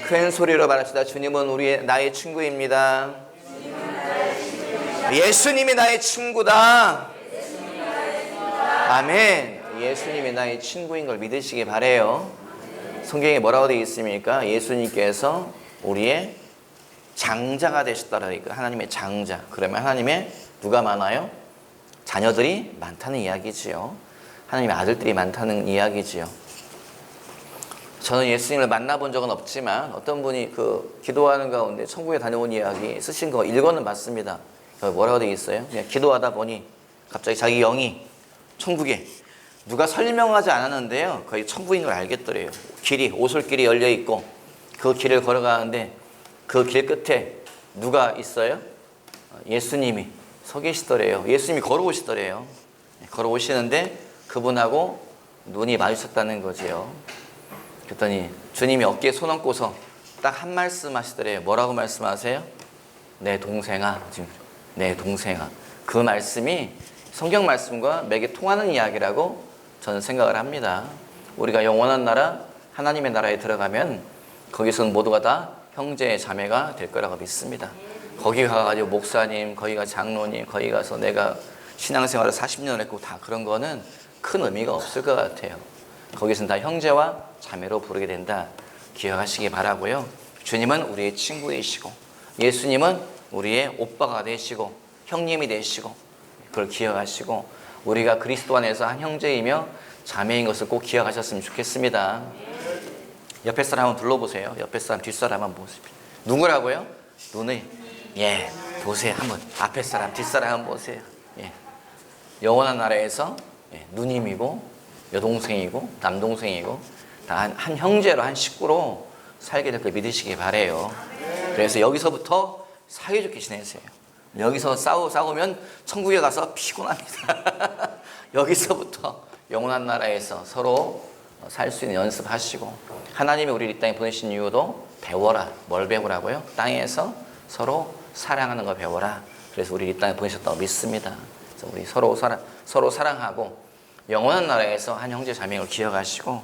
큰 소리로 말합시다. 주님은 나의 친구입니다. 예수님이 나의 친구다. 아멘. 예수님이 나의 친구인 걸 믿으시기 바래요. 성경에 뭐라고 되어 있습니까? 예수님께서 우리의 장자가 되셨다라니까. 하나님의 장자. 그러면 하나님의 누가 많아요? 자녀들이 많다는 이야기지요. 하나님의 아들들이 많다는 이야기지요. 저는 예수님을 만나본 적은 없지만 어떤 분이 기도하는 가운데 천국에 다녀온 이야기 쓰신 거 읽어는 봤습니다. 여기 뭐라고 되어 있어요? 그냥 기도하다 보니 갑자기 자기 영이 천국에 누가 설명하지 않았는데요, 거의 천국인 걸 알겠더래요. 길이 오솔길이 열려 있고 그 길을 걸어가는데 그 길 끝에 누가 있어요? 예수님이 서 계시더래요. 예수님이 걸어오시더래요. 걸어오시는데 그분하고 눈이 마주쳤다는 거지요. 그랬더니 주님이 어깨에 손 얹고서 딱 한 말씀 하시더래요. 뭐라고 말씀하세요? 내 동생아. 지금 내 동생아. 그 말씀이 성경 말씀과 맥이 통하는 이야기라고 저는 생각을 합니다. 우리가 영원한 나라, 하나님의 나라에 들어가면 거기서는 모두가 다 형제 자매가 될 거라고 믿습니다. 거기 가가지고 목사님, 거기 가 장로님, 거기 가서 내가 신앙생활을 40년을 했고 다 그런 거는 큰 의미가 없을 것 같아요. 거기서는 다 형제와 자매로 부르게 된다. 기억하시기 바라고요. 주님은 우리의 친구이시고 예수님은 우리의 오빠가 되시고 형님이 되시고 그걸 기억하시고 우리가 그리스도 안에서 한 형제이며 자매인 것을 꼭 기억하셨으면 좋겠습니다. 옆에 사람 한번 둘러보세요. 옆에 사람, 뒷사람 한번 보세요. 누구라고요? 눈을 보세요. 한번 앞에 사람, 뒷사람 한번 보세요. 영원한 나라에서 누님이고 여동생이고 남동생이고 다 한 형제로 한 식구로 살게 될 걸 믿으시기 바래요. 그래서 여기서부터 사이좋게 지내세요. 여기서 싸우면 천국에 가서 피곤합니다. 여기서부터 영원한 나라에서 서로 살 수 있는 연습하시고 하나님이 우리를 이 땅에 보내신 이유도 배워라. 뭘 배우라고요? 땅에서 서로 사랑하는 거 배워라. 그래서 우리를 이 땅에 보내셨다고 믿습니다. 그래서 우리 서로 사랑하고 영원한 나라에서 한 형제 자매인 걸 기억하시고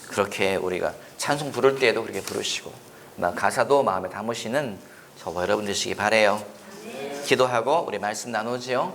그렇게 우리가 찬송 부를 때에도 그렇게 부르시고 가사도 마음에 담으시는 저와 여러분 되시기 바래요. 기도하고 우리 말씀 나누지요.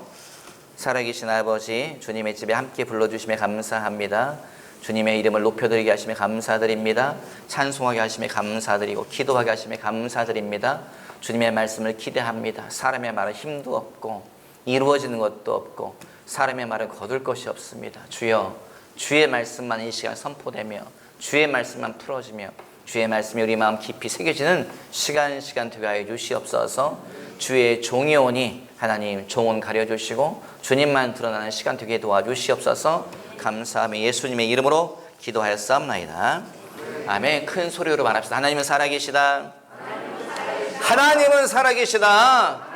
살아계신 아버지, 주님의 집에 함께 불러주심에 감사합니다. 주님의 이름을 높여드리게 하심에 감사드립니다. 찬송하게 하심에 감사드리고 기도하게 하심에 감사드립니다. 주님의 말씀을 기대합니다. 사람의 말은 힘도 없고 이루어지는 것도 없고 사람의 말은 거둘 것이 없습니다. 주여, 주의 말씀만 이 시간 선포되며 주의 말씀만 풀어지며 주의 말씀이 우리 마음 깊이 새겨지는 시간 되게 하여 주시옵소서. 주의 종이오니 하나님 종은 가려주시고 주님만 드러나는 시간 되게 도와주시옵소서. 감사하며 예수님의 이름으로 기도하였사옵나이다. 아멘. 큰 소리로 말합시다. 하나님은 살아계시다. 하나님은 살아계시다.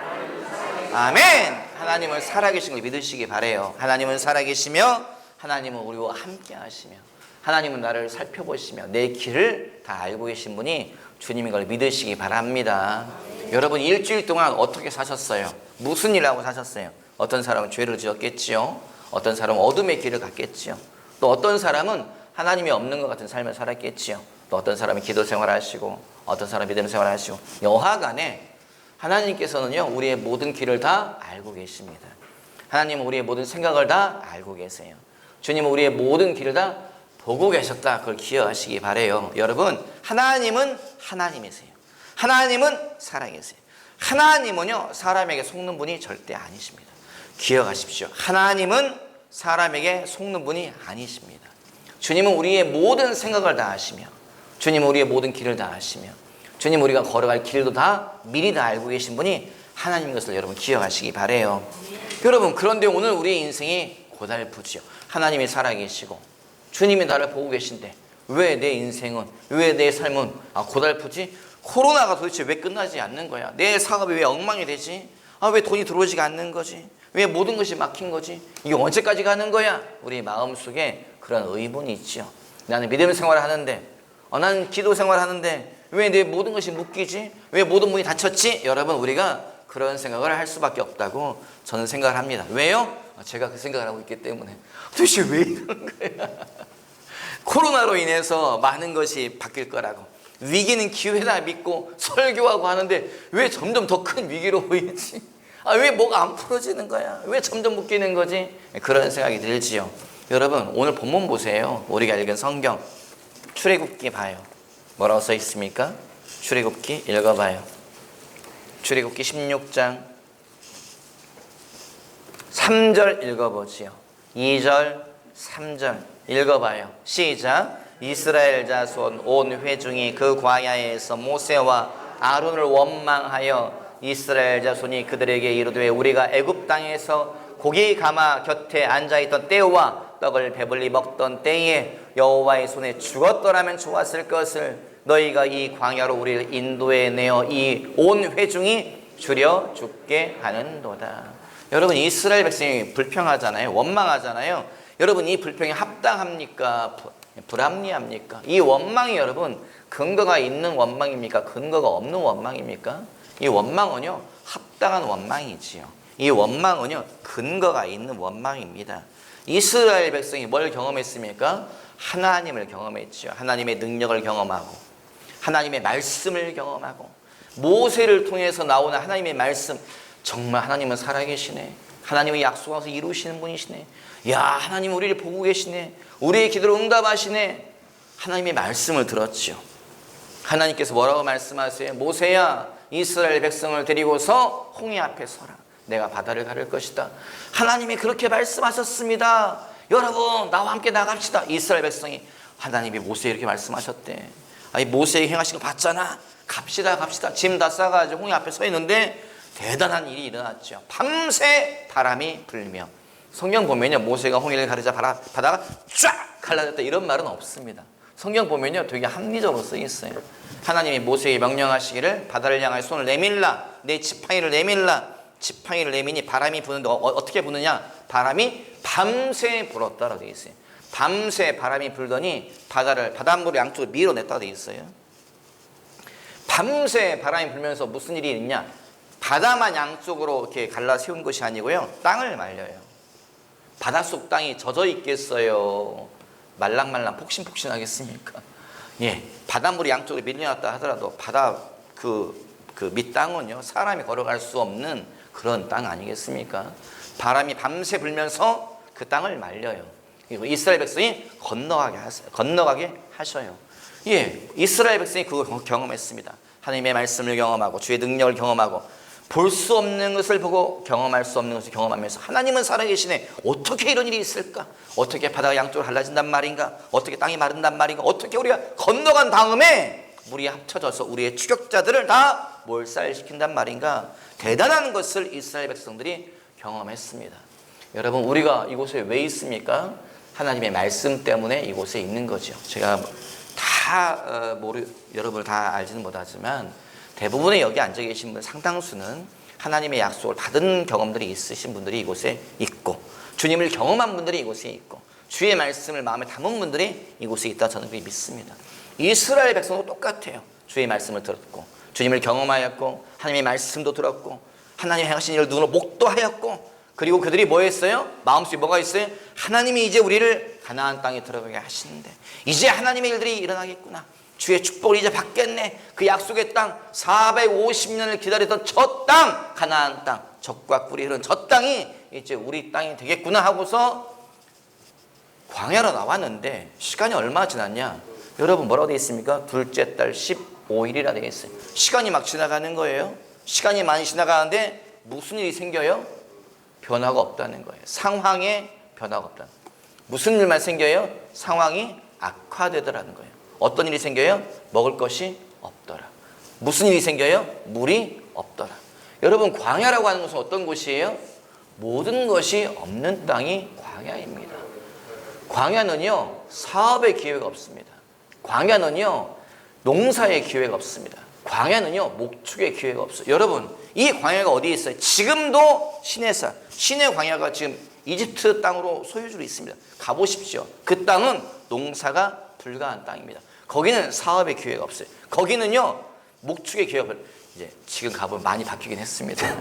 아멘. 하나님은 살아계신 걸 믿으시기 바래요. 하나님은 살아계시며 하나님은 우리와 함께 하시며 하나님은 나를 살펴보시며 내 길을 다 알고 계신 분이 주님인 걸 믿으시기 바랍니다. 여러분 일주일 동안 어떻게 사셨어요? 무슨 일 하고 사셨어요? 어떤 사람은 죄를 지었겠지요. 어떤 사람은 어둠의 길을 갔겠지요. 또 어떤 사람은 하나님이 없는 것 같은 삶을 살았겠지요. 또 어떤 사람이 기도 생활하시고 어떤 사람이 믿음 생활하시고 여하간에 하나님께서는요 우리의 모든 길을 다 알고 계십니다. 하나님은 우리의 모든 생각을 다 알고 계세요. 주님은 우리의 모든 길을 다 보고 계셨다. 그걸 기억하시기 바래요. 여러분 하나님은 하나님이세요. 하나님은 살아계세요. 하나님은요 사람에게 속는 분이 절대 아니십니다. 기억하십시오. 하나님은 사람에게 속는 분이 아니십니다. 주님은 우리의 모든 생각을 다 아시며 주님은 우리의 모든 길을 다 아시며 주님 우리가 걸어갈 길도 다 미리 다 알고 계신 분이 하나님인 것을 여러분 기억하시기 바래요. 여러분 그런데 오늘 우리의 인생이 고달프지요. 하나님이 살아계시고 주님이 나를 보고 계신데 왜 내 인생은 왜 내 삶은 고달프지? 코로나가 도대체 왜 끝나지 않는 거야? 내 사업이 왜 엉망이 되지? 왜 돈이 들어오지가 않는 거지? 왜 모든 것이 막힌 거지? 이게 언제까지 가는 거야? 우리 마음속에 그런 의문이 있죠. 나는 믿음 생활을 하는데 나는 기도 생활을 하는데 왜 내 모든 것이 묶이지? 왜 모든 문이 닫혔지? 여러분 우리가 그런 생각을 할 수밖에 없다고 저는 생각을 합니다. 왜요? 제가 그 생각을 하고 있기 때문에. 도대체 왜 이러는 거야? 코로나로 인해서 많은 것이 바뀔 거라고 위기는 기회다 믿고 설교하고 하는데 왜 점점 더 큰 위기로 보이지? 왜 뭐가 안 풀어지는 거야? 왜 점점 묶이는 거지? 그런 생각이 들지요. 여러분 오늘 본문 보세요. 우리가 읽은 성경 출애굽기 봐요. 뭐라고 써 있습니까? 출애굽기 읽어봐요. 출애굽기 16장 3절 읽어보지요. 2절 3절 읽어봐요. 시작. 이스라엘 자손 온 회중이 그 광야에서 모세와 아론을 원망하여 이스라엘 자손이 그들에게 이르되 우리가 애굽 땅에서 고기 가마 곁에 앉아있던 때와 떡을 배불리 먹던 때에 여호와의 손에 죽었더라면 좋았을 것을 너희가 이 광야로 우리를 인도해 내어 이 온 회중이 줄여 죽게 하는도다. 여러분 이스라엘 백성이 불평하잖아요. 원망하잖아요. 여러분 이 불평이 합당합니까? 불합리합니까? 이 원망이 여러분 근거가 있는 원망입니까? 근거가 없는 원망입니까? 이 원망은요 합당한 원망이지요. 이 원망은요 근거가 있는 원망입니다. 이스라엘 백성이 뭘 경험했습니까? 하나님을 경험했죠. 하나님의 능력을 경험하고 하나님의 말씀을 경험하고 모세를 통해서 나오는 하나님의 말씀, 정말 하나님은 살아계시네. 하나님은 약속하셔서 이루시는 분이시네. 야, 하나님 우리를 보고 계시네. 우리의 기도를 응답하시네. 하나님의 말씀을 들었죠. 하나님께서 뭐라고 말씀하세요? 모세야, 이스라엘 백성을 데리고서 홍해 앞에 서라. 내가 바다를 가를 것이다. 하나님이 그렇게 말씀하셨습니다. 여러분 나와 함께 나갑시다. 이스라엘 백성이 하나님이 모세에 이렇게 말씀하셨대. 아니 모세에 행하신 거 봤잖아. 갑시다. 짐 다 싸가지고 홍해 앞에 서 있는데 대단한 일이 일어났죠. 밤새 바람이 불며. 성경 보면요 모세가 홍해를 가르자 바다가 쫙 갈라졌다 이런 말은 없습니다. 성경 보면요 되게 합리적으로 쓰여 있어요. 하나님이 모세에게 명령하시기를 바다를 향하여 손을 내밀라. 내 지팡이를 내밀라. 지팡이를 내미니 바람이 부는데 어떻게 부느냐? 바람이 밤새 불었다라고 되어 있어요. 밤새 바람이 불더니 바닷물을 양쪽으로 밀어냈다고 되어 있어요. 밤새 바람이 불면서 무슨 일이 있냐? 바다만 양쪽으로 이렇게 갈라 세운 것이 아니고요. 땅을 말려요. 바닷속 땅이 젖어 있겠어요? 말랑말랑 폭신폭신하겠습니까? 예, 바닷물이 양쪽으로 밀려났다 하더라도 바다 그 밑땅은요 사람이 걸어갈 수 없는 그런 땅 아니겠습니까? 바람이 밤새 불면서 그 땅을 말려요. 그리고 이스라엘 백성이 건너가게 하셔요. 예, 이스라엘 백성이 그걸 경험했습니다. 하나님의 말씀을 경험하고 주의 능력을 경험하고 볼 수 없는 것을 보고 경험할 수 없는 것을 경험하면서 하나님은 살아계시네. 어떻게 이런 일이 있을까? 어떻게 바다가 양쪽으로 갈라진단 말인가? 어떻게 땅이 마른단 말인가? 어떻게 우리가 건너간 다음에 물이 합쳐져서 우리의 추격자들을 다 몰살시킨단 말인가? 대단한 것을 이스라엘 백성들이 경험했습니다. 여러분 우리가 이곳에 왜 있습니까? 하나님의 말씀 때문에 이곳에 있는 거죠. 제가 여러분을 다 알지는 못하지만 대부분의 여기 앉아 계신 분 상당수는 하나님의 약속을 받은 경험들이 있으신 분들이 이곳에 있고 주님을 경험한 분들이 이곳에 있고 주의 말씀을 마음에 담은 분들이 이곳에 있다 저는 그렇게 믿습니다. 이스라엘 백성도 똑같아요. 주의 말씀을 들었고 주님을 경험하였고 하나님의 말씀도 들었고 하나님의 행하신 일을 눈으로 목도하였고 그리고 그들이 뭐 했어요? 마음속에 뭐가 있어요? 하나님이 이제 우리를 가나안 땅에 들어가게 하시는데 이제 하나님의 일들이 일어나겠구나. 주의 축복을 이제 받겠네. 그 약속의 땅 450년을 기다리던 저 땅 가나안 땅 젖과 꿀이 흐른 저 땅이 이제 우리 땅이 되겠구나 하고서 광야로 나왔는데 시간이 얼마 지났냐? 여러분 뭐라고 되어 있습니까? 둘째 달 15일이라 되어 있어요. 시간이 막 지나가는 거예요. 시간이 많이 지나가는데 무슨 일이 생겨요? 변화가 없다는 거예요. 상황에 변화가 없다는 거예요. 무슨 일만 생겨요? 상황이 악화되더라는 거예요. 어떤 일이 생겨요? 먹을 것이 없더라. 무슨 일이 생겨요? 물이 없더라. 여러분 광야라고 하는 것은 어떤 곳이에요? 모든 것이 없는 땅이 광야입니다. 광야는요 사업의 기회가 없습니다. 광야는요 농사의 기회가 없습니다. 광야는요 목축의 기회가 없어요. 여러분 이 광야가 어디에 있어요? 지금도 신의 광야가 지금 이집트 땅으로 소유주로 있습니다. 가보십시오. 그 땅은 농사가 불가한 땅입니다. 거기는 사업의 기회가 없어요. 거기는요 목축의 기회가 이제 지금 가보면 많이 바뀌긴 했습니다.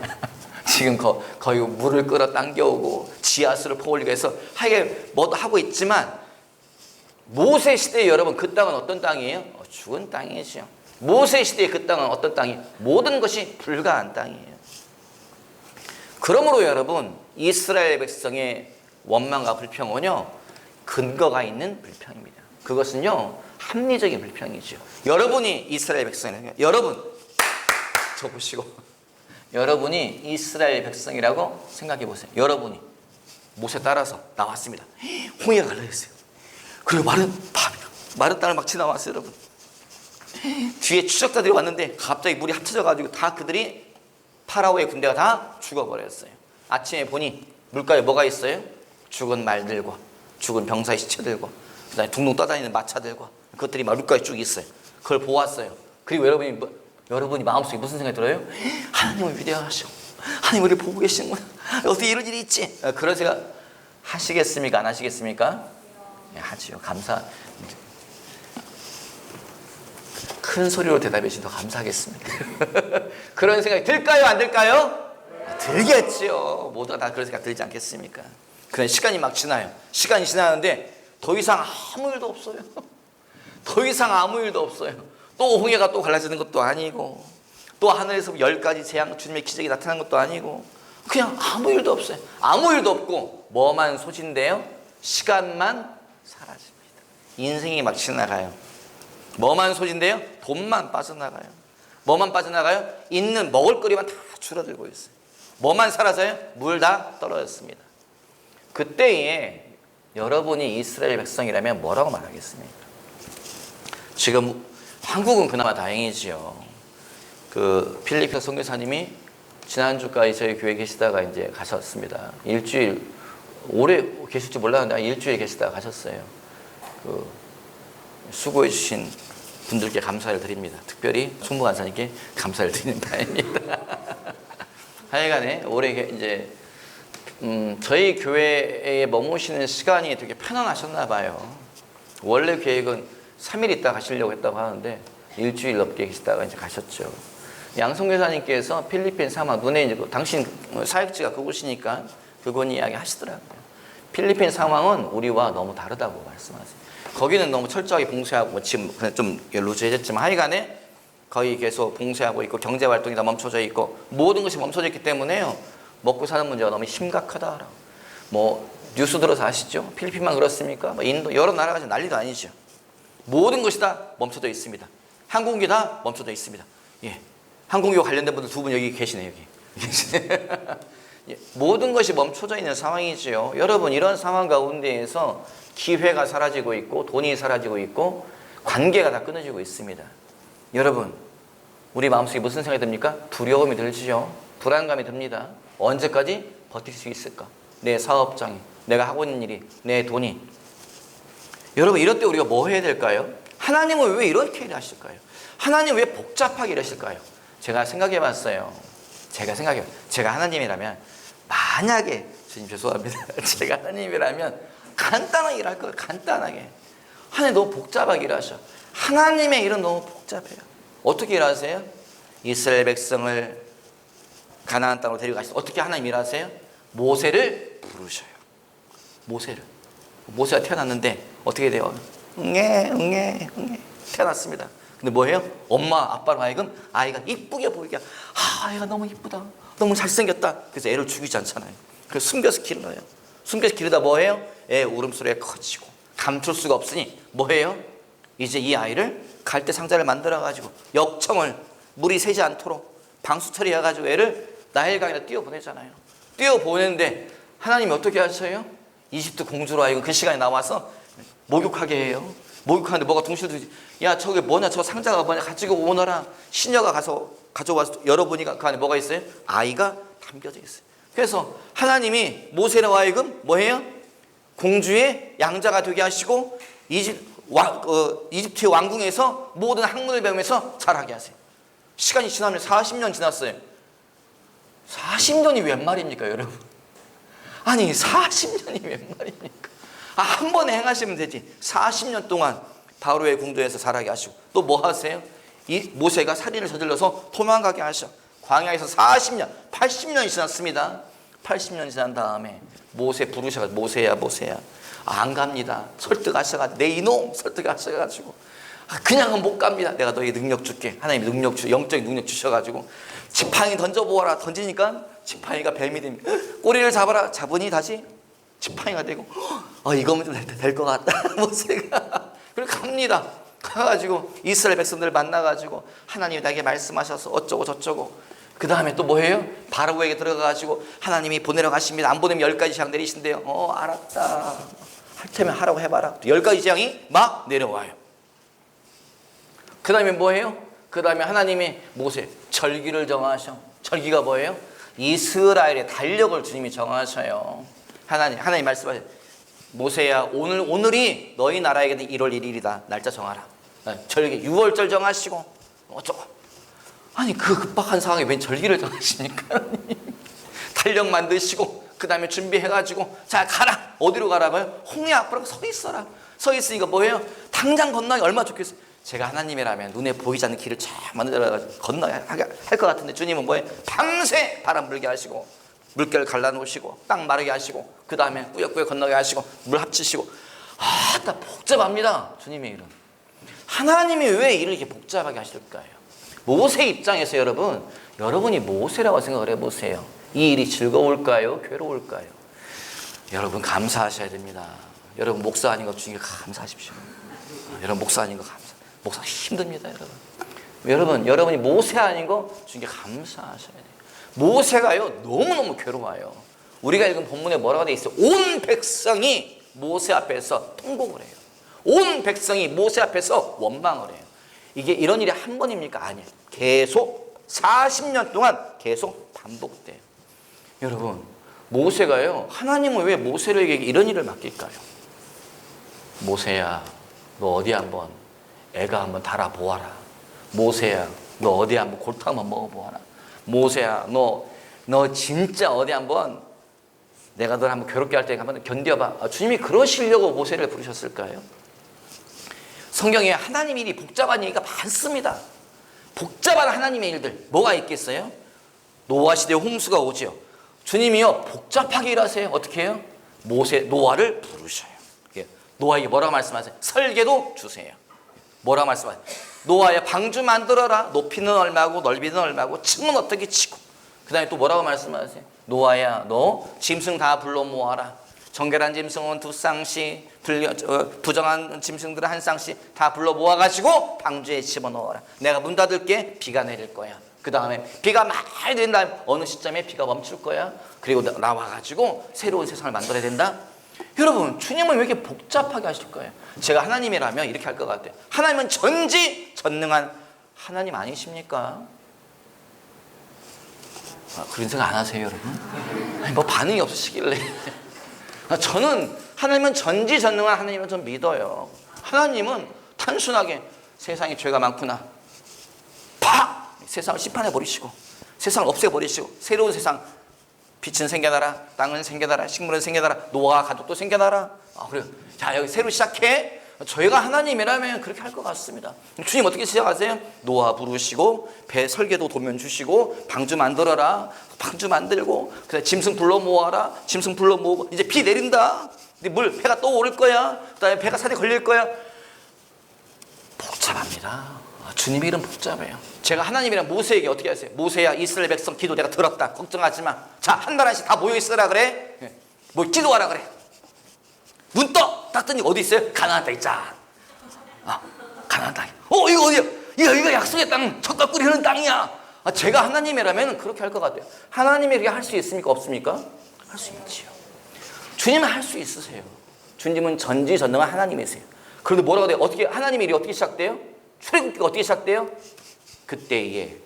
지금 거의 물을 끌어 당겨오고 지하수를 퍼올리고 해서 하게 뭐도 하고 있지만 모세 시대에 여러분 그 땅은 어떤 땅이에요? 죽은 땅이지요. 모세 시대의 그 땅은 어떤 땅이? 모든 것이 불가한 땅이에요. 그러므로 여러분, 이스라엘 백성의 원망과 불평은요, 근거가 있는 불평입니다. 그것은요, 합리적인 불평이죠. 여러분이 이스라엘 백성이라면, 여러분, 저 보시고, 여러분이 이스라엘 백성이라고 생각해 보세요. 여러분이 모세 따라서 나왔습니다. 홍해가 갈라졌어요. 그리고 마른 땅을 막 지나왔어요, 여러분. 뒤에 추적자들이 왔는데 갑자기 물이 합쳐져가지고 다 그들이 파라오의 군대가 다 죽어버렸어요. 아침에 보니 물가에 뭐가 있어요? 죽은 말들과 죽은 병사의 시체들과 그다음에 둥둥 떠다니는 마차들과 그것들이 물가에 쭉 있어요. 그걸 보았어요. 그리고 여러분이 마음속에 무슨 생각이 들어요? 하나님은 위대하셔. 하나님 우리 보고 계시는구나. 어떻게 이런 일이 있지? 그런 생각 하시겠습니까? 안 하시겠습니까? 네, 하지요. 큰 소리로 대답해 주시면 더 감사하겠습니다. 그런 생각이 들까요? 안 들까요? 들겠지요. 모두가 다 그런 생각 들지 않겠습니까? 그런 시간이 막 지나요. 시간이 지나는데 더 이상 아무 일도 없어요. 더 이상 아무 일도 없어요. 또 홍해가 또 갈라지는 것도 아니고 또 하늘에서 10가지 재앙 주님의 기적이 나타난 것도 아니고 그냥 아무 일도 없어요. 아무 일도 없고 뭐만 소진돼요? 시간만 사라집니다. 인생이 막 지나가요. 뭐만 소진돼요? 돈만 빠져나가요. 뭐만 빠져나가요? 있는 먹을거리만 다 줄어들고 있어요. 뭐만 사라져요? 물 다 떨어졌습니다. 그때에 여러분이 이스라엘 백성이라면 뭐라고 말하겠습니까? 지금 한국은 그나마 다행이지요. 그 필리핀 선교사님이 지난주까지 저희 교회에 계시다가 이제 가셨습니다. 일주일, 오래 계실지 몰랐는데 일주일 계시다가 가셨어요. 그 수고해 주신 분들께 감사를 드립니다. 특별히 총무 간사님께 감사를 드리는 바입니다. 하여간에 올해 이제 저희 교회에 머무시는 시간이 되게 편안하셨나 봐요. 원래 계획은 3일 있다 가시려고 했다고 하는데 일주일 넘게 계시다가 이제 가셨죠. 양성교사님께서 필리핀 상황 눈에 이제 당신 사역지가 그곳이니까 그곳 이야기 하시더라고요. 필리핀 상황은 우리와 너무 다르다고 말씀하세요. 거기는 너무 철저하게 봉쇄하고 지금 좀 루즈해졌지만 하여간에 거의 계속 봉쇄하고 있고 경제 활동이 다 멈춰져 있고 모든 것이 멈춰져 있기 때문에요. 먹고 사는 문제가 너무 심각하다라고. 뭐 뉴스 들어서 아시죠? 필리핀만 그렇습니까? 뭐 인도 여러 나라가 지금 난리도 아니죠. 모든 것이 다 멈춰져 있습니다. 항공기 다 멈춰져 있습니다. 예, 항공기와 관련된 분들 두 분 여기 계시네요. 여기. 예, 모든 것이 멈춰져 있는 상황이지요. 여러분 이런 상황 가운데에서 기회가 사라지고 있고 돈이 사라지고 있고 관계가 다 끊어지고 있습니다. 여러분 우리 마음속에 무슨 생각이 듭니까? 두려움이 들지요. 불안감이 듭니다. 언제까지 버틸 수 있을까? 내 사업장이, 내가 하고 있는 일이, 내 돈이. 여러분 이럴 때 우리가 뭐 해야 될까요? 하나님은 왜 이렇게 일하실까요? 하나님 왜 복잡하게 일하실까요? 제가 생각해 봤어요. 제가 하나님이라면 만약에 주님 죄송합니다. 제가 하나님이라면 간단하게 일할 거예요. 간단하게. 하나님 너무 복잡하게 일하셔. 하나님의 일은 너무 복잡해요. 어떻게 일하세요? 이스라엘 백성을 가나안 땅으로 데려가시죠. 어떻게 하나님 일하세요? 모세를 부르셔요. 모세가 태어났는데 어떻게 돼요? 응애 태어났습니다. 근데 뭐예요? 엄마 아빠로 하여금 아이가 이쁘게 보이게 아이가 너무 이쁘다 너무 잘생겼다. 그래서 애를 죽이지 않잖아요. 그래서 숨겨서 길러요. 숨겨서 기르다 뭐해요? 애 울음소리가 커지고 감출 수가 없으니 뭐해요? 이제 이 아이를 갈대 상자를 만들어가지고 역청을 물이 새지 않도록 방수 처리해가지고 애를 나일강에다 띄워보내잖아요. 띄워보내는데 하나님이 어떻게 하셔요? 이집트 공주로 하여금 그 시간에 나와서 목욕하게 해요. 목욕하는데 뭐가 둥실둥실 야 저게 뭐냐 저 상자가 뭐냐 가지고 오너라. 시녀가 가서 가져와서 열어보니까 그 안에 뭐가 있어요? 아이가 담겨져 있어요. 그래서 하나님이 모세로 하여금 뭐해요? 공주의 양자가 되게 하시고 이집트의 왕궁에서 모든 학문을 배우면서 자라게 하세요. 시간이 지나면 40년 지났어요. 40년이 웬 말입니까 여러분? 아니 40년이 웬 말입니까? 한 번에 행하시면 되지. 40년 동안 바로의 궁전에서 자라게 하시고 또 뭐 하세요? 이 모세가 살인을 저질러서 도망가게 하셔. 광야에서 40년, 80년이 지났습니다. 80년 지난 다음에 모세 부르셔가지고 모세야 안 갑니다. 설득하셔가지고 내 이놈 설득하셔가지고 그냥은 못 갑니다. 내가 너에게 능력 줄게. 하나님이 영적인 능력 주셔가지고 지팡이 던져보아라. 던지니까 지팡이가 뱀이 됩니다. 꼬리를 잡아라. 잡으니 다시 지팡이가 되고, 이거면 좀 될 것 같다. 모세가. 그리고 갑니다. 가가지고 이스라엘 백성들을 만나가지고 하나님이 나에게 말씀하셔서 어쩌고 저쩌고. 그 다음에 또 뭐예요? 바로에게 들어가가지고 하나님이 보내러 가십니다. 안 보내면 10가지 재앙 내리신대요. 알았다. 할 테면 하라고 해봐라. 10가지 재앙이 막 내려와요. 그 다음에 뭐예요? 그 다음에 하나님이 모세 절기를 정하셔. 절기가 뭐예요? 이스라엘의 달력을 주님이 정하셔요. 하나님 말씀하셔요. 모세야, 오늘이 너희 나라에게 1월 1일이다. 날짜 정하라. 절기 6월절 정하시고 어쩌고. 아니 그 급박한 상황에 웬 절기를 정하시니까. 달력 만드시고 그 다음에 준비해가지고 자 가라. 어디로 가라고요? 홍해 앞으로 서 있어라. 서 있으니까 뭐예요? 당장 건너기 얼마나 좋겠어요. 제가 하나님이라면 눈에 보이지 않는 길을 쫙 만들어가지고 건너야 할 것 같은데 주님은 뭐예요? 밤새 바람 불게 하시고 물결 갈라놓으시고 땅 마르게 하시고 그 다음에 꾸역꾸역 건너게 하시고 물 합치시고. 다 복잡합니다. 주님의 일은. 하나님이 왜 일을 이렇게 복잡하게 하실까요? 모세 입장에서 여러분이 모세라고 생각을 해보세요. 이 일이 즐거울까요? 괴로울까요? 여러분 감사하셔야 됩니다. 여러분 목사 아닌 것 중에 감사하십시오. 여러분 목사 아닌 거 감사. 목사 힘듭니다, 여러분. 여러분이 모세 아닌 거 중에 감사하셔야 돼요. 모세가요 너무너무 괴로워요. 우리가 읽은 본문에 뭐라고 돼 있어요? 온 백성이 모세 앞에서 통곡을 해요. 온 백성이 모세 앞에서 원망을 해요. 이게 이런 일이 한 번입니까? 아니에요. 계속 40년 동안 계속 반복돼요. 여러분 모세가요, 하나님은 왜 모세에게 이런 일을 맡길까요? 모세야, 너 어디 한번 애가 한번 달아보아라. 모세야, 너 어디 한번 골탕 한번 먹어보아라. 모세야, 너 진짜 어디 한번 내가 널 한번 괴롭게 할 때 한번 견뎌봐. 주님이 그러시려고 모세를 부르셨을까요? 성경에 하나님 일이 복잡한 얘기가 많습니다. 복잡한 하나님의 일들 뭐가 있겠어요? 노아 시대에 홍수가 오지요. 주님이요 복잡하게 일하세요. 어떻게 해요? 노아를 부르셔요. 노아에게 뭐라고 말씀하세요? 설계도 주세요. 뭐라고 말씀하세요? 노아야, 방주 만들어라. 높이는 얼마고 넓이는 얼마고 층은 어떻게 치고. 그 다음에 또 뭐라고 말씀하세요? 노아야, 너 짐승 다 불러 모아라. 정결한 짐승은 2쌍씩, 부정한 짐승들은 1쌍씩 다 불러 모아가지고 방주에 집어넣어라. 내가 문 닫을게. 비가 내릴 거야. 그 다음에 비가 많이 내린 다음에 어느 시점에 비가 멈출 거야. 그리고 나와가지고 새로운 세상을 만들어야 된다. 여러분, 주님은 왜 이렇게 복잡하게 하실 거예요? 제가 하나님이라면 이렇게 할 것 같아요. 하나님은 전지전능한 하나님 아니십니까? 그런 생각 안 하세요, 여러분? 아니, 뭐 반응이 없으시길래. 저는 하나님은 전지전능한 하나님을 좀 믿어요. 하나님은 단순하게 세상에 죄가 많구나. 팍! 세상을 심판해버리시고 세상을 없애버리시고 새로운 세상, 빛은 생겨나라, 땅은 생겨나라, 식물은 생겨나라, 노아와 가족도 생겨나라. 그래요. 자, 여기 새로 시작해. 저희가 하나님이라면 그렇게 할 것 같습니다. 주님 어떻게 시작하세요? 노아 부르시고 배 설계도 도면 주시고 방주 만들어라. 방주 만들고 그다음에 짐승 불러 모아라. 짐승 불러 모으고 이제 비 내린다. 배가 또 오를 거야. 그다음에 배가 산에 걸릴 거야. 복잡합니다. 주님의 일은 복잡해요. 제가 하나님이랑 모세에게 어떻게 하세요? 모세야, 이스라엘 백성 기도 내가 들었다. 걱정하지 마. 자, 한 달 안씩 다 모여 있으라 그래. 뭐 기도하라 그래. 눈 떠! 딱 뜨니 어디 있어요? 가나안 땅 있잖아. 가나안 땅. 이거 어디야? 이거 약속의 땅, 젖과 꿀이 흐르는 땅이야. 제가 하나님이라면 그렇게 할 것 같아요. 하나님이 그렇게 할 수 있습니까? 없습니까? 할 수 있지요. 주님은 할 수 있으세요. 주님은 전지전능한 하나님이세요. 그런데 뭐라고 돼요? 하나님의 일이 어떻게 시작돼요? 출애굽기가 어떻게 시작돼요? 그때에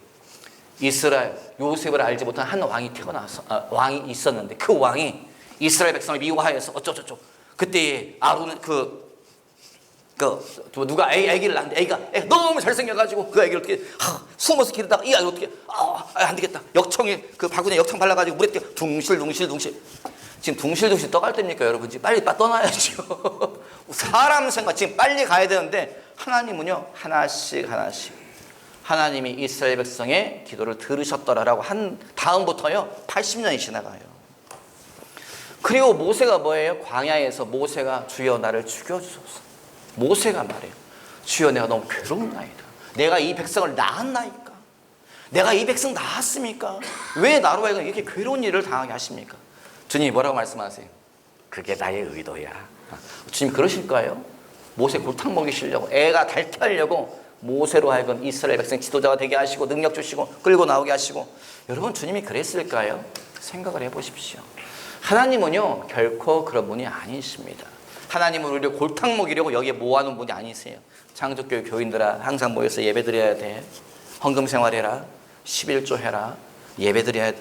이스라엘 요셉을 알지 못한 한 왕이 왕이 있었는데 그 왕이 이스라엘 백성을 미워하여서 어쩌고저쩌고. 그때에 아론은 누가 아기를 낳는데 애기가 너무 잘생겨가지고 그 아기를 어떻게 숨어서 기르다가 이 아기 어떻게 안 되겠다. 역청에 그 바구니에 역청 발라가지고 물에 뛰어 둥실둥실. 지금 둥실둥실 떠갈 때입니까, 여러분? 지금 빨리 떠나야죠. 사람 생각 지금 빨리 가야 되는데 하나님은요 하나씩 하나님이 이스라엘 백성의 기도를 들으셨더라라고 한 다음부터요 80년이 지나가요. 그리고 모세가 뭐예요? 광야에서 모세가 주여 나를 죽여주소서. 모세가 말해요. 주여 내가 너무 괴로운나이다. 내가 이 백성을 낳았나이까? 내가 이 백성 낳았습니까? 왜 나로 하여금 이렇게 괴로운 일을 당하게 하십니까? 주님이 뭐라고 말씀하세요? 그게 나의 의도야. 주님 그러실까요? 모세 골탕 먹이시려고, 애가 달태하려고 모세로 하여금 이스라엘 백성 지도자가 되게 하시고 능력 주시고 끌고 나오게 하시고, 여러분 주님이 그랬을까요? 생각을 해보십시오. 하나님은요 결코 그런 분이 아니십니다. 하나님은 우리를 골탕 먹이려고 여기에 모아놓은 분이 아니세요. 창조교회 교인들아, 항상 모여서 예배드려야 돼. 헌금 생활해라. 11조 해라. 예배드려야,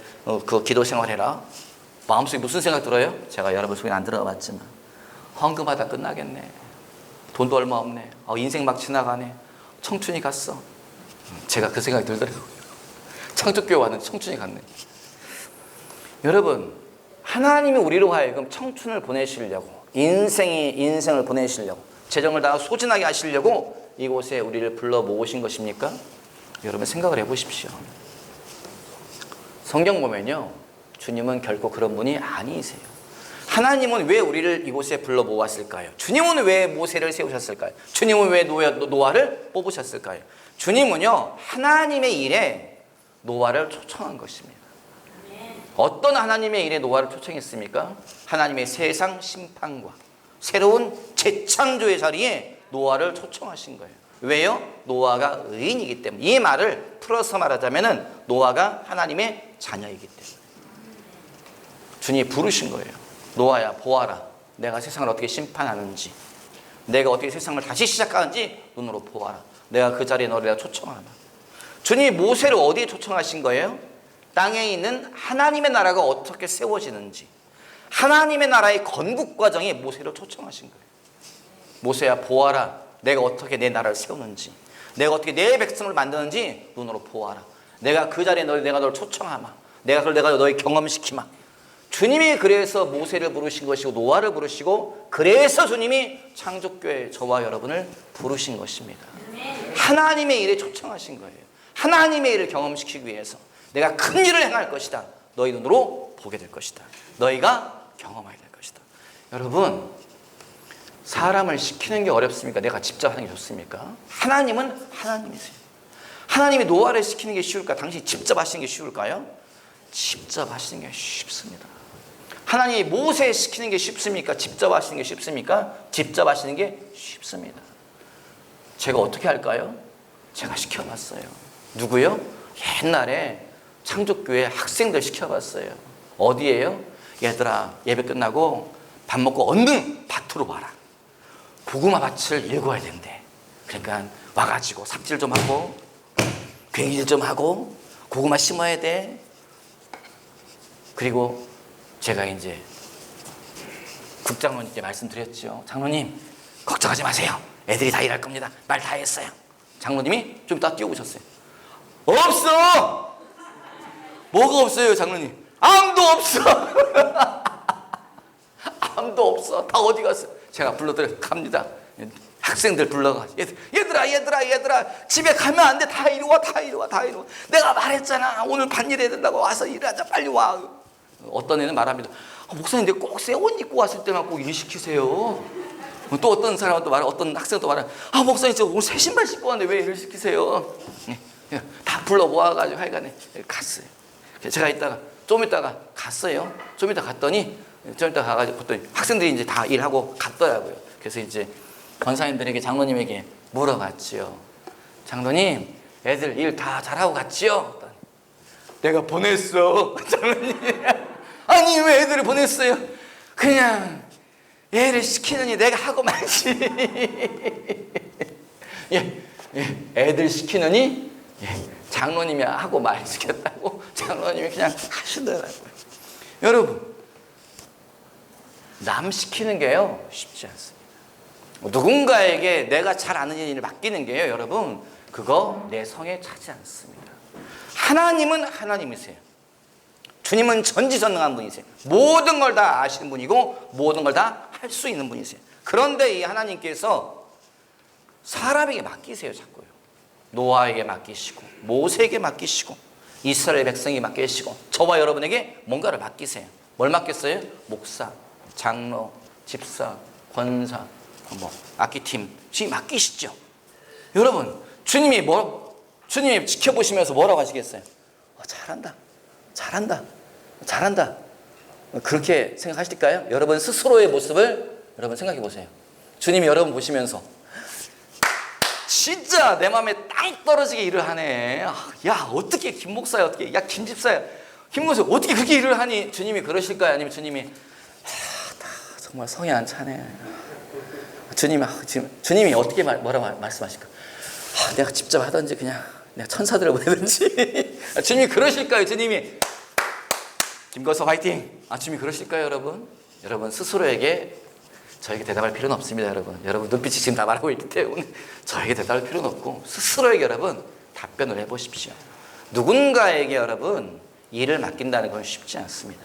그 기도 생활해라. 마음속에 무슨 생각 들어요? 제가 여러분 속에 안 들어봤지만 헌금하다 끝나겠네. 돈도 얼마 없네. 인생 막 지나가네. 청춘이 갔어. 제가 그 생각이 들더라고요. 창조교회 와는 청춘이 갔네. 여러분, 하나님이 우리로 하여금 청춘을 보내시려고, 인생을 보내시려고, 재정을 다 소진하게 하시려고 이곳에 우리를 불러 모으신 것입니까? 여러분 생각을 해보십시오. 성경 보면요, 주님은 결코 그런 분이 아니세요. 하나님은 왜 우리를 이곳에 불러 모았을까요? 주님은 왜 모세를 세우셨을까요? 주님은 왜 노아를 뽑으셨을까요? 주님은요 하나님의 일에 노아를 초청한 것입니다. 어떤 하나님의 일에 노아를 초청했습니까? 하나님의 세상 심판과 새로운 재창조의 자리에 노아를 초청하신 거예요. 왜요? 노아가 의인이기 때문에. 이 말을 풀어서 말하자면 노아가 하나님의 자녀이기 때문에 주님이 부르신 거예요. 노아야 보아라, 내가 세상을 어떻게 심판하는지, 내가 어떻게 세상을 다시 시작하는지 눈으로 보아라. 내가 그 자리에 너를 초청하마. 주님이 모세를 어디에 초청하신 거예요? 땅에 있는 하나님의 나라가 어떻게 세워지는지, 하나님의 나라의 건국 과정에 모세를 초청하신 거예요. 모세야 보아라, 내가 어떻게 내 나라를 세우는지, 내가 어떻게 내 백성을 만드는지 눈으로 보아라. 내가 그 자리에 내가 너를 초청하마. 내가 너희 경험시키마. 주님이 그래서 모세를 부르신 것이고 노아를 부르시고, 그래서 주님이 창조교회 저와 여러분을 부르신 것입니다. 하나님의 일에 초청하신 거예요. 하나님의 일을 경험시키기 위해서 내가 큰 일을 행할 것이다. 너희 눈으로 보게 될 것이다. 너희가 경험하게 될 것이다. 여러분, 사람을 시키는 게 어렵습니까? 내가 직접 하는 게 좋습니까? 하나님은 하나님이세요. 하나님이 노아를 시키는 게 쉬울까? 당신이 직접 하시는 게 쉬울까요? 직접 하시는 게 쉽습니다. 하나님이 모세 시키는 게 쉽습니까? 직접 하시는 게 쉽습니까? 직접 하시는 게 쉽습니다. 제가 어떻게 할까요? 제가 시켜봤어요. 누구요? 옛날에 창조교회 학생들 시켜봤어요. 어디에요? 얘들아, 예배 끝나고 밥 먹고 얼른 밭으로 와라. 고구마 밭을 읽어야 된대. 그러니까 와가지고 삽질 좀 하고 괭일 좀 하고 고구마 심어야 돼. 그리고 제가 이제 국장로님께 말씀드렸죠. 장로님, 걱정하지 마세요. 애들이 다 일할 겁니다. 말 다 했어요. 장로님이 좀 이따 뛰어오셨어요. 없어! 뭐가 없어요, 장로님? 아무도 없어! 아무도 없어. 다 어디 갔어? 제가 불러드려 갑니다. 학생들 불러가. 얘들아, 집에 가면 안 돼. 다 이리 와. 내가 말했잖아. 오늘 반일 해야 된다고. 와서 일하자. 빨리 와. 어떤 애는 말합니다. 목사님, 근데 꼭 새 옷 입고 왔을 때만 꼭 일 시키세요. 또 어떤 사람은 또 어떤 학생은 또 말해. 목사님, 저 오늘 새 신발 신고 왔는데 왜 일을 시키세요? 다 불러 모아가지고 하여간에 갔어요. 제가 좀 있다가 갔어요. 좀 이따 갔더니, 좀 이따 가가지고 학생들이 이제 다 일하고 갔더라고요. 그래서 이제 권사님들에게, 장로님에게 물어봤지요. 장로님, 애들 일 다 잘하고 갔지요? 내가 보냈어. 장로님. 아니, 왜 애들을 보냈어요? 그냥 애를 시키느니 내가 하고 말지. 애들 시키느니 장로님이 하고 말 시켰다고 장로님이 그냥 하시더라고요. 여러분, 남 시키는 게요 쉽지 않습니다. 누군가에게 내가 잘 아는 일을 맡기는 게요, 여러분, 그거 내 성에 차지 않습니다. 하나님은 하나님이세요. 주님은 전지전능한 분이세요. 모든 걸 다 아시는 분이고 모든 걸 다 할 수 있는 분이세요. 그런데 이 하나님께서 사람에게 맡기세요. 자꾸요. 노아에게 맡기시고 모세에게 맡기시고 이스라엘 백성에게 맡기시고 저와 여러분에게 뭔가를 맡기세요. 뭘 맡겼어요? 목사, 장로, 집사, 권사, 악기팀 맡기시죠. 여러분, 주님이 지켜보시면서 뭐라고 하시겠어요? 잘한다, 잘한다, 잘한다. 그렇게 생각하실까요? 여러분 스스로의 모습을 여러분 생각해 보세요. 주님이 여러분 보시면서 진짜 내 마음에 땅 떨어지게 일을 하네. 야, 어떻게 김 목사야, 어떻게, 야, 김 집사야, 김 목사 어떻게 그렇게 일을 하니? 주님이 그러실까요? 아니면 주님이 나 정말 성이 안 차네. 주님이 어떻게 말씀하실까? 내가 직접 하든지 그냥 내가 천사들을 보내든지. 주님이 그러실까요? 주님이 김거서 화이팅! 주님이 그러실까요, 여러분? 여러분 스스로에게 저에게 대답할 필요는 없습니다, 여러분. 여러분 눈빛이 지금 다 말하고 있기 때문에 저에게 대답할 필요는 없고 스스로에게 여러분 답변을 해보십시오. 누군가에게 여러분 일을 맡긴다는 건 쉽지 않습니다.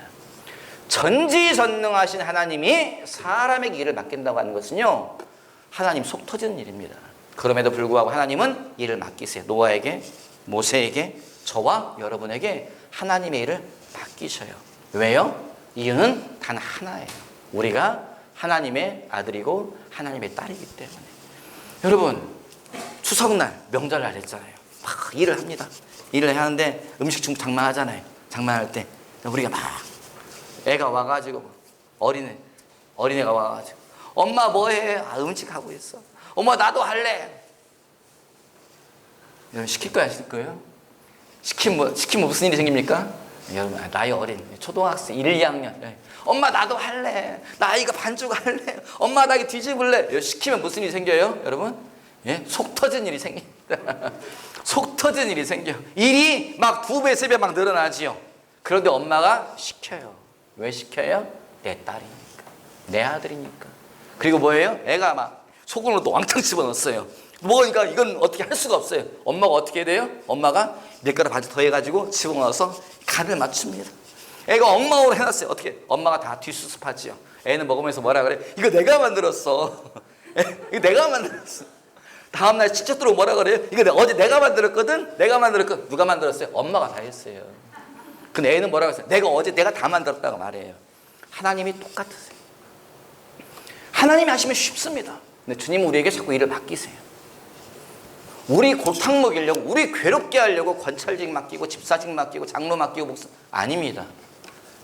전지전능하신 하나님이 사람에게 일을 맡긴다고 하는 것은요, 하나님 속 터지는 일입니다. 그럼에도 불구하고 하나님은 일을 맡기세요. 노아에게, 모세에게, 저와 여러분에게 하나님의 일을 맡기셔요. 왜요? 이유는 단 하나예요. 우리가 하나님의 아들이고 하나님의 딸이기 때문에. 여러분 추석날, 명절날 했잖아요. 막 일을 합니다. 일을 하는데 음식 중국 장만하잖아요. 장만할 때 우리가 막 애가 와가지고 어린애가 와가지고 엄마 뭐해? 음식 하고 있어. 엄마 나도 할래. 여러분 시킬 거야, 안 시킬 거예요? 시키면 무슨 일이 생깁니까? 여러분 나이 어린 초등학생 1, 2학년 엄마 나도 할래. 나 이거 반죽 할래. 엄마 나 이거 뒤집을래. 시키면 무슨 일이 생겨요? 여러분 속 터진 일이 생깁니다. 속 터진 일이 생겨. 일이 막 2배, 3배 막 늘어나지요. 그런데 엄마가 시켜요. 왜 시켜요? 내 딸이니까, 내 아들이니까. 그리고 뭐예요? 애가 막 소금을 또 왕창 집어넣었어요. 먹으니까 이건 어떻게 할 수가 없어요. 엄마가 어떻게 해야 돼요? 엄마가 밀가루 반죽 더해가지고 집어넣어서 간을 맞춥니다. 애가 엉망으로 해놨어요. 어떻게? 엄마가 다 뒷수습하지요. 애는 먹으면서 뭐라 그래? 이거 내가 만들었어. 이거 내가 만들었어. 다음날 직접 들어오고 뭐라 그래요? 이거 어제 내가 만들었거든? 내가 만들었거든. 누가 만들었어요? 엄마가 다 했어요. 근데 애는 뭐라고 했어요? 내가 다 만들었다고 말해요. 하나님이 똑같으세요. 하나님이 하시면 쉽습니다. 근데 주님은 우리에게 자꾸 일을 맡기세요. 우리 골탕 먹이려고, 우리 괴롭게 하려고 관찰직 맡기고 집사직 맡기고 장로 맡기고 목사 아닙니다.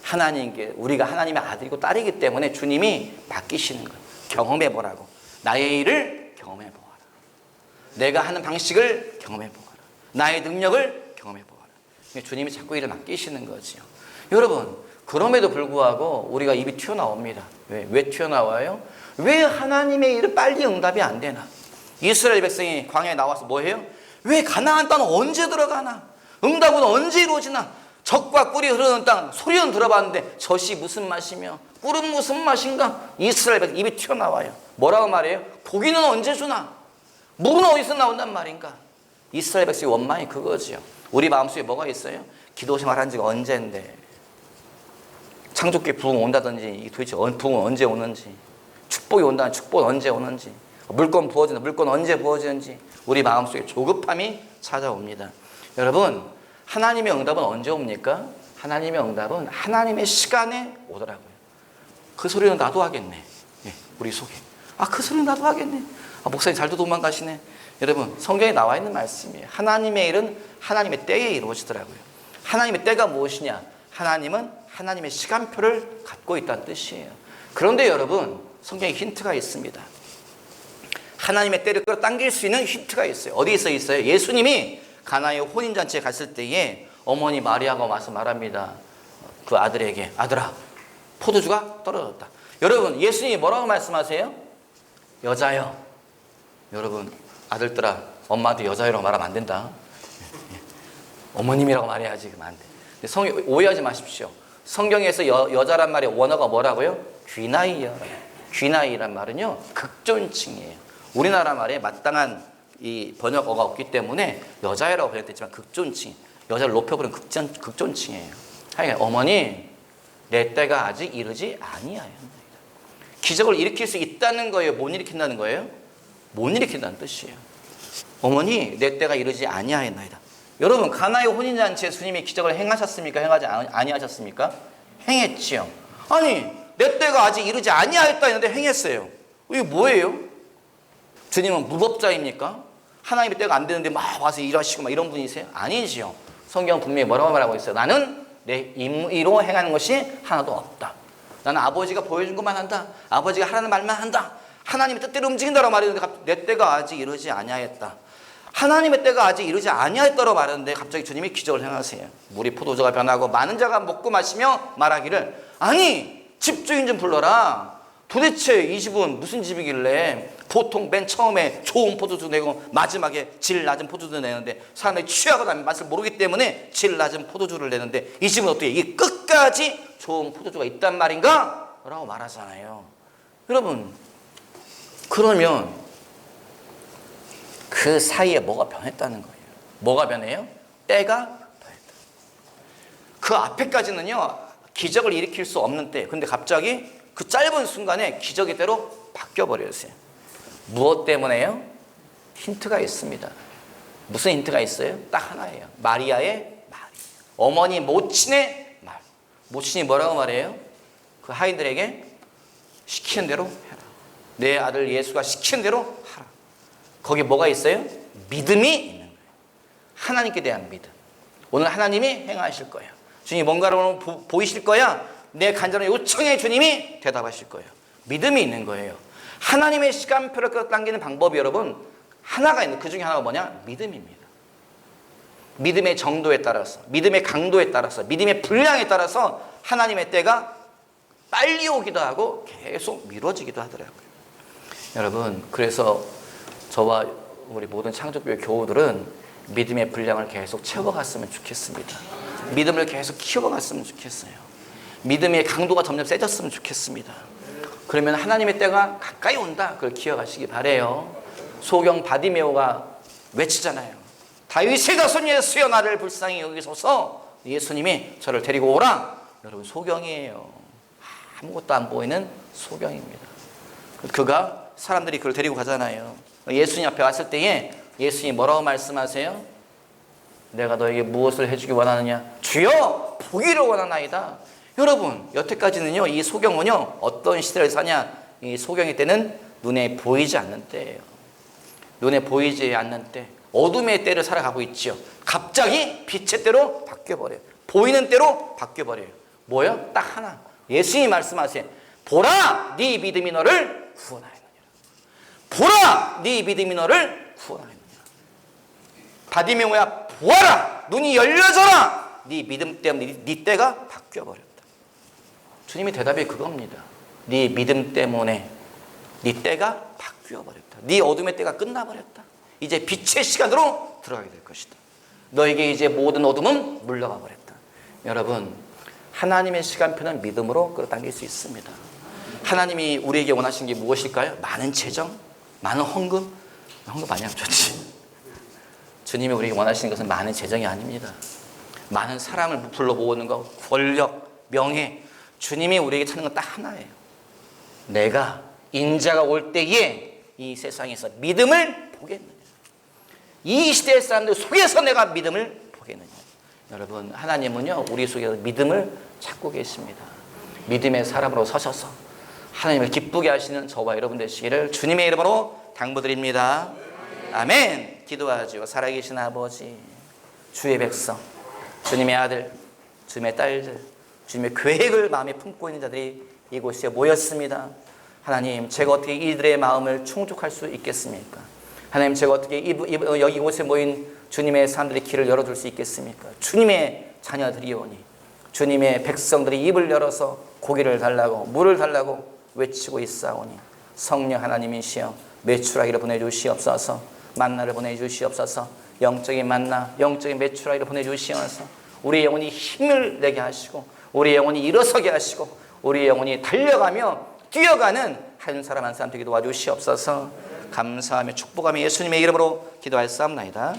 하나님께, 우리가 하나님의 아들이고 딸이기 때문에 주님이 맡기시는 거예요. 경험해보라고. 나의 일을 경험해보아라. 내가 하는 방식을 경험해보아라. 나의 능력을 경험해보아라. 주님이 자꾸 일을 맡기시는 거지요. 여러분 그럼에도 불구하고 우리가 입이 튀어나옵니다. 왜 튀어나와요? 왜 하나님의 일은 빨리 응답이 안 되나? 이스라엘 백성이 광야에 나와서 뭐 해요? 왜 가나안 땅은 언제 들어가나? 응답은 언제 이루어지나? 젖과 꿀이 흐르는 땅 소리는 들어봤는데 젖이 무슨 맛이며 꿀은 무슨 맛인가? 이스라엘 백성 입이 튀어나와요. 뭐라고 말해요? 고기는 언제 주나? 물은 어디서 나온단 말인가? 이스라엘 백성의 원망이 그거지요. 우리 마음속에 뭐가 있어요? 기도 생활한 지가 언젠데, 창조기 부흥 온다든지 도대체 부흥은 언제 오는지, 축복이 온다는 축복은 언제 오는지, 물건 부어진다 물건 언제 부어지는지 우리 마음속에 조급함이 찾아옵니다. 여러분 하나님의 응답은 언제 옵니까? 하나님의 응답은 하나님의 시간에 오더라고요. 그 소리는 나도 하겠네. 우리 속에 그 소리는 나도 하겠네. 목사님 잘도 도망가시네. 여러분 성경에 나와 있는 말씀이에요. 하나님의 일은 하나님의 때에 이루어지더라고요. 하나님의 때가 무엇이냐? 하나님은 하나님의 시간표를 갖고 있다는 뜻이에요. 그런데 여러분 성경에 힌트가 있습니다. 하나님의 때를 끌어당길 수 있는 힌트가 있어요. 어디서 있어요? 예수님이 가나의 혼인잔치에 갔을 때에 어머니 마리아가 와서 말합니다. 그 아들에게, 아들아 포도주가 떨어졌다. 여러분 예수님이 뭐라고 말씀하세요? 여자여. 여러분 아들들아 엄마도 여자여라고 말하면 안 된다. 어머님이라고 말해야지. 그러면 안 돼. 오해하지 마십시오. 성경에서 여자란 말의 원어가 뭐라고요? 귀나이여. 귀나이란 말은요 극존칭이에요. 우리나라 말에 마땅한 이 번역어가 없기 때문에 여자애라고 번역됐지만 극존칭, 여자를 높여버린 극존칭이에요. 하여간 어머니 내 때가 아직 이르지 아니하였나이다. 기적을 일으킬 수 있다는 거예요? 못 일으킨다는 거예요? 못 일으킨다는 뜻이에요. 어머니 내 때가 이르지 아니하였나이다. 여러분 가나의 혼인잔치에 주님이 기적을 행하셨습니까? 행하지 아니하셨습니까? 행했지요. 아니 내 때가 아직 이르지 아니하였다 했는데 행했어요. 이게 뭐예요? 주님은 무법자입니까? 하나님의 때가 안 되는데 막 와서 일하시고 막 이런 분이세요? 아니지요. 성경 분명히 뭐라고 말하고 있어요? 나는 내 임의로 행하는 것이 하나도 없다. 나는 아버지가 보여준 것만 한다. 아버지가 하라는 말만 한다. 하나님의 뜻대로 움직인다라고 말했는데 내 때가 아직 이르지 아니하였다. 하나님의 때가 아직 이르지 아니하였다고 말했는데 갑자기 주님이 기적을 행하세요. 물이 포도주가 변하고 많은 자가 먹고 마시며 말하기를, 아니 집주인 좀 불러라. 도대체 이 집은 무슨 집이길래 보통 맨 처음에 좋은 포도주 내고 마지막에 질 낮은 포도주 내는데, 사람들이 취하고 나면 맛을 모르기 때문에 질 낮은 포도주를 내는데 이 집은 어떻게 이게 끝까지 좋은 포도주가 있단 말인가? 라고 말하잖아요. 여러분, 그러면 그 사이에 뭐가 변했다는 거예요. 뭐가 변해요? 때가 변했다. 그 앞에까지는요 기적을 일으킬 수 없는 때, 근데 갑자기 그 짧은 순간에 기적의 때로 바뀌어버렸어요. 무엇 때문에요? 힌트가 있습니다. 무슨 힌트가 있어요? 딱 하나예요. 마리아의 말. 어머니 모친의 말. 모친이 뭐라고 말해요? 그 하인들에게 시키는 대로 해라. 내 아들 예수가 시키는 대로 하라. 거기 뭐가 있어요? 믿음이 있는 거예요. 하나님께 대한 믿음. 오늘 하나님이 행하실 거예요. 주님이 뭔가를 보이실 거야. 내 간절한 요청에 주님이 대답하실 거예요. 믿음이 있는 거예요. 하나님의 시간표를 끌어당기는 방법이 여러분 하나가 있는데, 그 중에 하나가 뭐냐? 믿음입니다. 믿음의 정도에 따라서, 믿음의 강도에 따라서, 믿음의 분량에 따라서 하나님의 때가 빨리 오기도 하고 계속 미뤄지기도 하더라고요. 여러분, 그래서 저와 우리 모든 창조교회 교우들은 믿음의 분량을 계속 채워갔으면 좋겠습니다. 믿음을 계속 키워갔으면 좋겠어요. 믿음의 강도가 점점 세졌으면 좋겠습니다. 그러면 하나님의 때가 가까이 온다. 그걸 기억하시기 바래요. 소경 바디메오가 외치잖아요. 다윗의 자손 예수여 나를 불쌍히 여기소서. 예수님이 저를 데리고 오라. 여러분, 소경이에요. 아무것도 안 보이는 소경입니다. 그가 사람들이 그걸 데리고 가잖아요. 예수님 앞에 왔을 때에 예수님이 뭐라고 말씀하세요? 내가 너에게 무엇을 해주기 원하느냐? 주여 보기를 원하나이다. 여러분, 여태까지는요 이 소경은요 어떤 시대를 사냐? 이 소경의 때는 눈에 보이지 않는 때예요. 눈에 보이지 않는 때, 어둠의 때를 살아가고 있죠. 갑자기 빛의 때로 바뀌어버려요. 보이는 때로 바뀌어버려요. 뭐요? 딱 하나. 예수님이 말씀하세요. 보라, 네 믿음이 너를 구원하였느니라. 보라, 네 믿음이 너를 구원하였느니라. 바디메오야, 보아라, 눈이 열려져라. 네 믿음 때문에 네 때가 바뀌어버렸다. 주님의 대답이 그겁니다. 네 믿음 때문에 네 때가 바뀌어버렸다. 네 어둠의 때가 끝나버렸다. 이제 빛의 시간으로 들어가게 될 것이다. 너에게 이제 모든 어둠은 물러가 버렸다. 여러분, 하나님의 시간표는 믿음으로 끌어당길 수 있습니다. 하나님이 우리에게 원하시는 게 무엇일까요? 많은 재정? 많은 헌금? 헌금 많이 하면 좋지. 주님이 우리에게 원하시는 것은 많은 재정이 아닙니다. 많은 사람을 불러 모으는 것, 권력, 명예. 주님이 우리에게 찾는 건 딱 하나예요. 내가 인자가 올 때에 이 세상에서 믿음을 보겠느냐. 이 시대의 사람들 속에서 내가 믿음을 보겠느냐. 여러분, 하나님은요 우리 속에서 믿음을 찾고 계십니다. 믿음의 사람으로 서셔서 하나님을 기쁘게 하시는 저와 여러분 되시기를 주님의 이름으로 당부드립니다. 아멘. 기도하죠. 살아계신 아버지, 주의 백성, 주님의 아들, 주님의 딸들, 주님의 계획을 마음에 품고 있는 자들이 이곳에 모였습니다. 하나님, 제가 어떻게 이들의 마음을 충족할 수 있겠습니까? 하나님, 제가 어떻게 여기 이곳에 모인 주님의 사람들의 길을 열어줄 수 있겠습니까? 주님의 자녀들이오니 주님의 백성들이 입을 열어서 고기를 달라고 물을 달라고 외치고 있사오니 성령 하나님이시여 메추라기를 보내주시옵소서. 만나를 보내주시옵소서. 영적인 만나, 영적인 메추라기를 보내주시옵소서. 우리 영혼이 힘을 내게 하시고 우리 영혼이 일어서게 하시고 우리 영혼이 달려가며 뛰어가는 한 사람 한 사람 되게 도와주시옵소서. 감사하며 축복하며 예수님의 이름으로 기도하였사옵나이다.